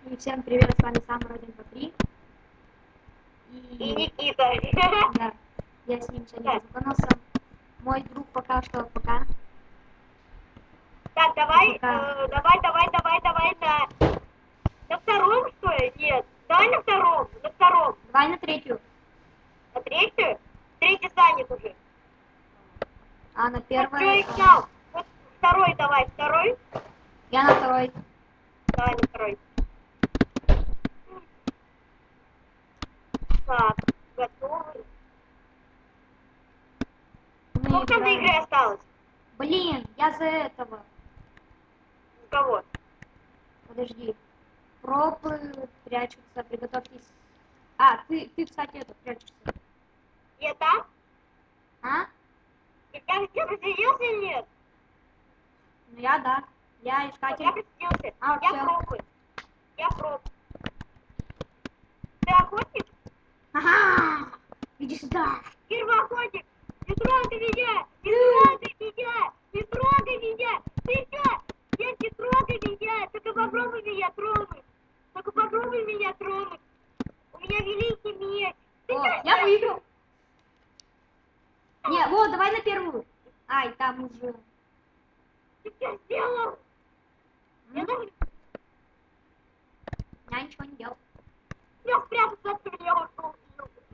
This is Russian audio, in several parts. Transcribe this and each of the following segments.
И всем привет, с вами Сам Родин по 3. И Никита. Да, я с ним сегодня познакомился. Мой друг пока что пока. Так, давай на втором, что ли? Нет. Давай на втором. Давай на третью. На третью? Третий занят уже. А на Что первой... играл? Вот второй давай, второй. Я на второй. Давай на второй. Так, готовы. Мы Сколько там до игры играем. осталось? Блин, я за этого. У кого? Подожди. Пропы прячутся, приготовьтесь. А, ты кстати, это прячешься. Я там? А? Я где присоединился или нет? Ну я да. Я искатель. Я присоединился. А, Я всё. пропы. Я проп. Ты охотник? Ага! Иди сюда. Первый охотник! Не трогай меня! Не трогай меня! Не трогай меня! Ты что? Нет, не трогай меня! Только попробуй меня тронуть! Только попробуй меня тронуть! У меня великий меч! Ты О, что я сделал? выиграл. Не, вот, давай на первую. Ай, там уже. Ты что сделал? Я даже Я ничего не делал. я спрятался от меня ушел.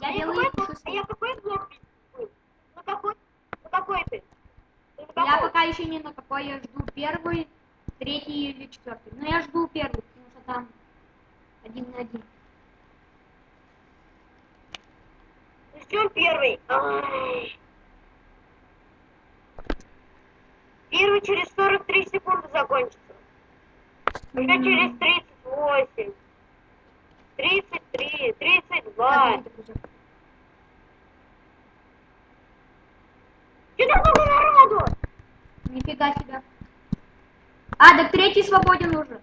Я белый и пушистый. Я какой блок был? Ну какой ты? Ты на Я какой? пока еще не на какой, я жду первый, третий или четвертый. Но я жду первый, потому что там 1-1. Ждем первый. Ай. Первый через 43 секунды закончится. Уже через 38, 33, 32. Что там много народу? Нифига себе. А, так третий свободен уже.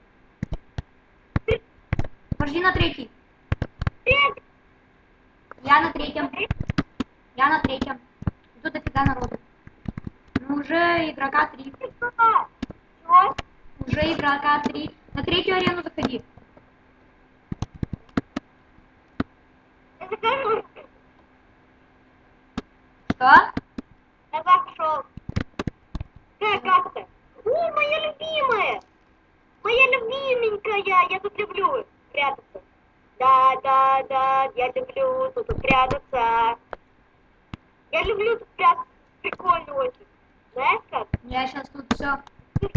Подожди на третий. Третий. Я на третьем. Я на третьем. Тут дофига народу. Ну уже игрока 3. Чего? Уже игрока 3. На третью арену заходи. Я захожу. Что? Я зашел. Как-то? О, моя любимая. Моя любименькая. Я тут люблю прятаться. Да, я люблю тут прятаться. Я люблю тут прятаться. Прикольно очень. Знаешь как? Я сейчас тут все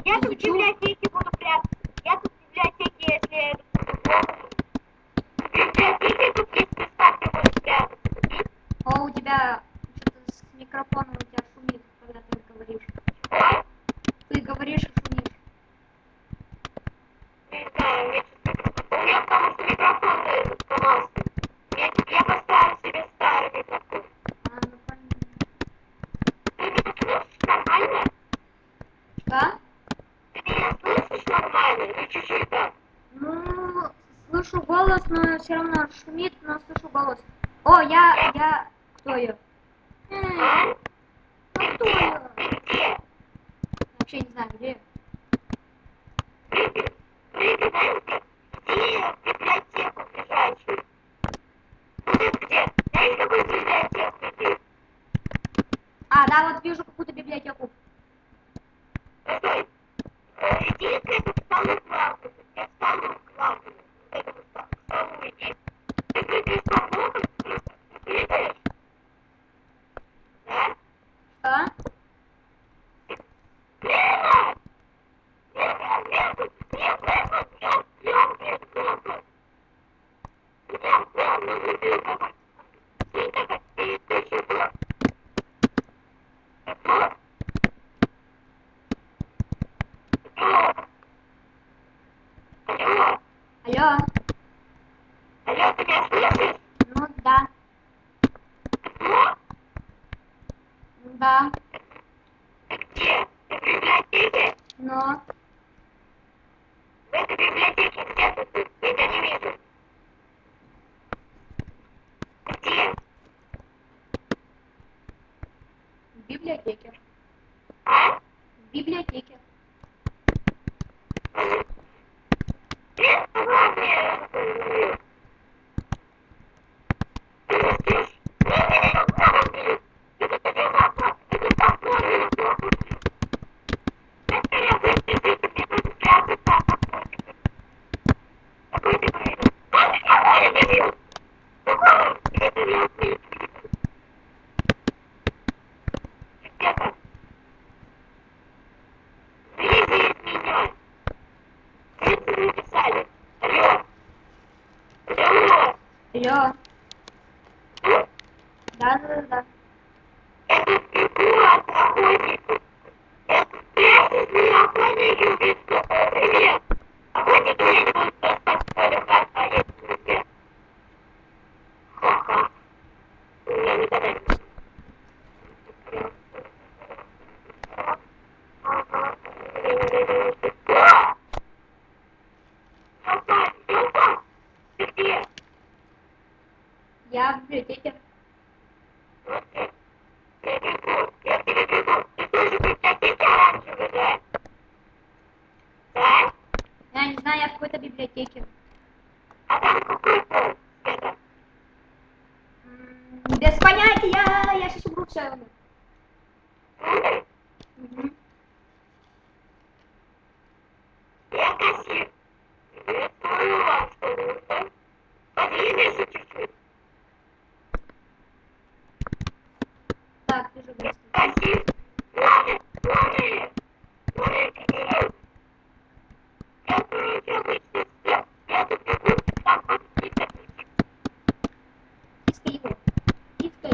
Я тут в изучу. библиотеке буду прятаться. Я тут в библиотеке, если... В библиотеке тут есть места, где можно прятаться. О, у тебя что-то с микрофоном у тебя шумит, когда ты говоришь. Ты говоришь и шумишь. Не знаю, у меня потому что микрофон сломался. Я поставил себе старый микрофон. А, ну понятно. Ты меня слышишь нормально? Что? Ты меня слышишь нормально? Или чуть-чуть так? Ну, слышу голос, но все равно шумит, но слышу голос. О, я... Кто я? А? Ну кто я? Ты где? Вообще не знаю, где я. Ты знаешь, где библиотеку ближайшую? Ну ты где? Знаешь, какую библиотеку иди? А, да, вот вижу какую-то библиотеку. Постой. Иди к этому самому главному. Я самому главному. К этому самому иди. Ты без свободы прыгаешь? Да? Что? Лена! Алло? Алло, ты меня слышишь? Ну, да. Да. Где? Ты в библиотеке? Но. В этой библиотеке где ты? Я тебя не вижу. Где? В библиотеке. А? В библиотеке. Лена, Алло. Да. Я в библиотеке. Я не знаю, я в какой-то библиотеке. Без понятия, я сейчас умру все равно. Так, ты же быстро. Киска его. Киска.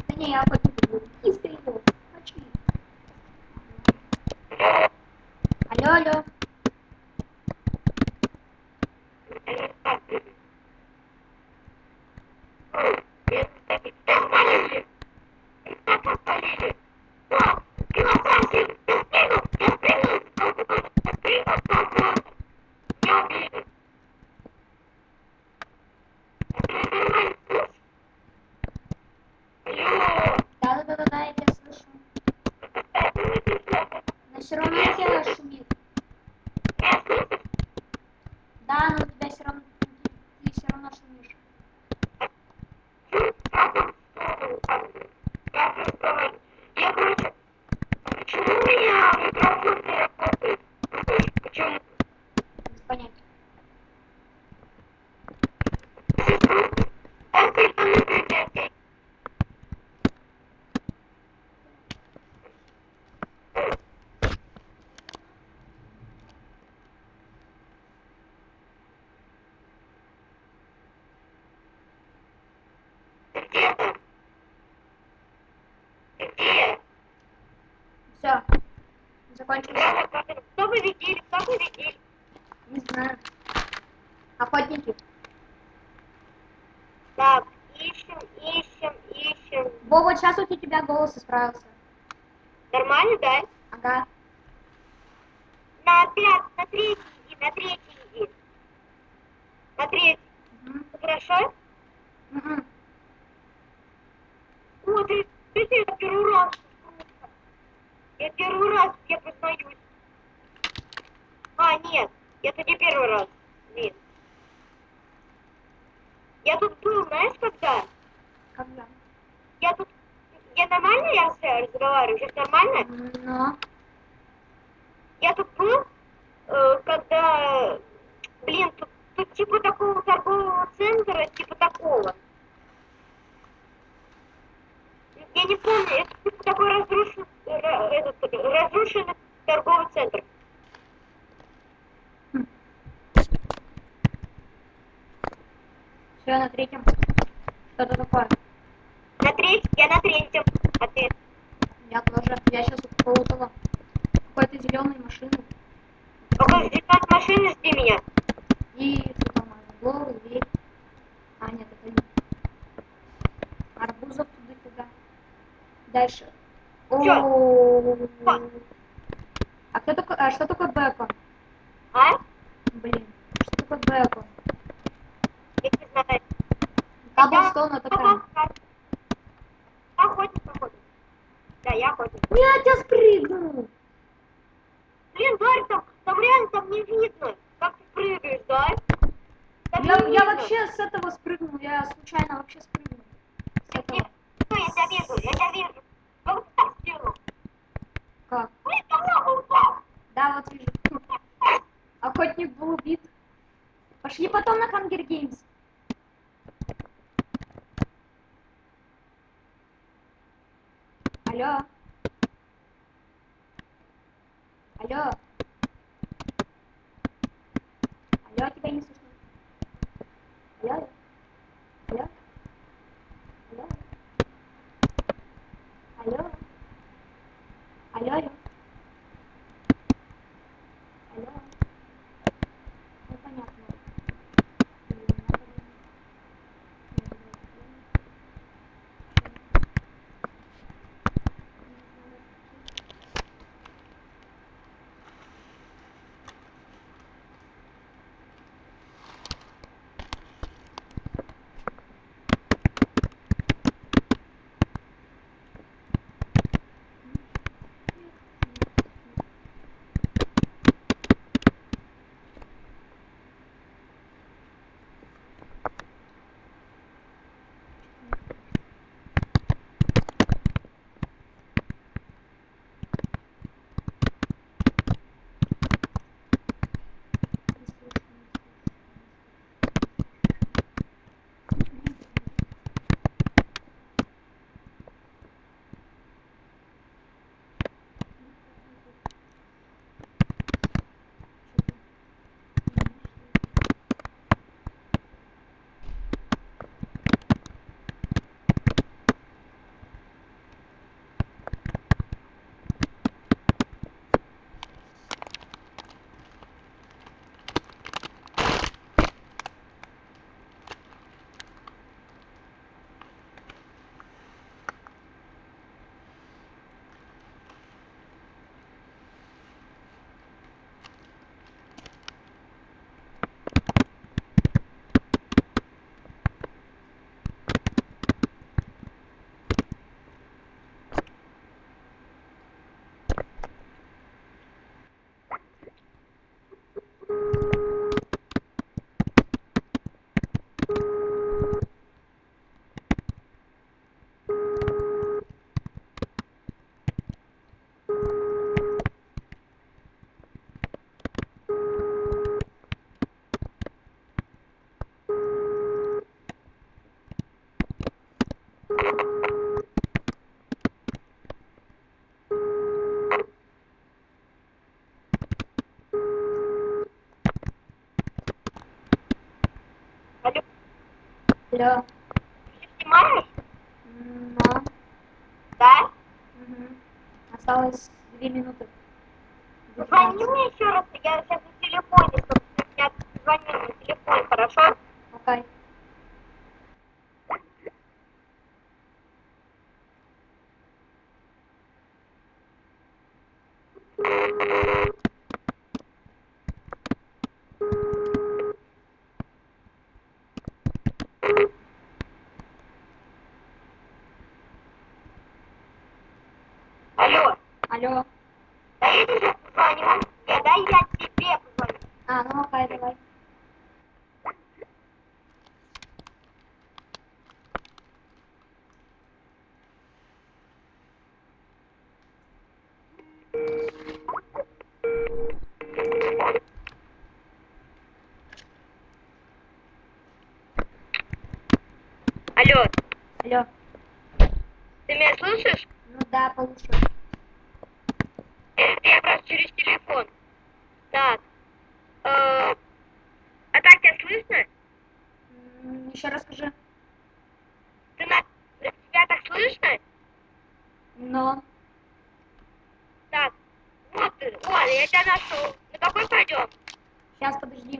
Да не, я хоть не буду. Киска его. Очки. Алло. Да, я тебя слышу. Но все равно тело шумит. Да, но у тебя все равно, ты все равно шумишь. Без понятия. Все, закончился. Кто победили? Не знаю. Охотники. Так, ищем. Во, вот сейчас вот у тебя голос исправился. Нормально, да? Ага. На третий иди. На третий. Мгм. Хорошо? Мгм. О, ты я первый раз. Я признаюсь. А, нет, это не первый раз. Блин. Я тут был, знаешь, когда? Когда? Я нормально разговариваю? Сейчас нормально? Но. Я тут был, когда, блин, тут типа такого торгового центра, типа такого. Я не помню, это типа такой разрушенный торговый центр. Все, на третьем. Что-то такое. Я на третьем, а ты? Я тоже. Я сейчас у какого-то какой-то зеленой машины. Около зеленой машины жди меня. И что там, головы, дверь. А, нет, это не. Арбузов туда-сюда. Дальше. Чё? А кто такой, что такое бэкон? А? Блин, что такое бэкон? Я не знаю. Каблстоун это прям. Охотник. Да, я охотник. Нет, я спрыгнул. Блин, Гарри, там реально там не видно, как ты прыгаешь. вообще с этого спрыгнул, я случайно вообще спрыгнул. С этого. Я тебя вижу, я тебя вижу. Ну, так сделал. Как? Ой, это упал. Да, вот вижу. Охотник был убит. Пошли потом на Hunger Games. Алло. Алло. Алло, тебя не слышно. Алло. Алло. Алло. Алло. Алло, алло. Алло. Ну, понятно. Алло. Ты снимаешь? Но. Да? Угу. Осталось 2 минуты. Звони мне еще раз, я сейчас на телефоне, чтобы ты меня звонил на телефон, хорошо? Окей. Алло. Алло. Да я тебе позвоню. Да я тебе позвоню. А, ну окей, давай. Алло. Алло. Ты меня слышишь? Ну да, получше. Я просто через телефон. Так. А так тебя слышно? Еще раз скажи. Тебя так слышно? Но. Так. Вот ты. Ладно, я тебя нашел. На какой пойдем? Сейчас подожди.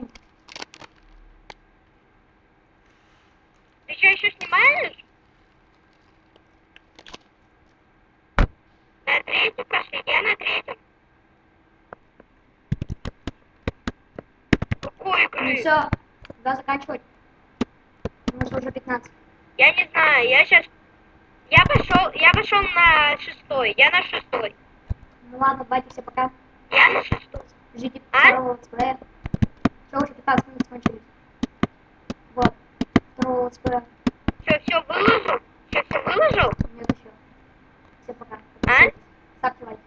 Ты что, еще снимаешь? На третьем пошли. Я на третьем. Какой Ну игры? все, да, заканчивать. Потому что уже 15. Я не знаю, я сейчас... Я пошел на шестой. Я на шестой. Ну ладно, давайте все пока. Я на шестой. Ждите А? второго летсплея. Все, уже 15 минут закончились. Вот. летсплея. Все выложил? Все выложил? Нет еще. Всем пока. А? Ставьте лайк.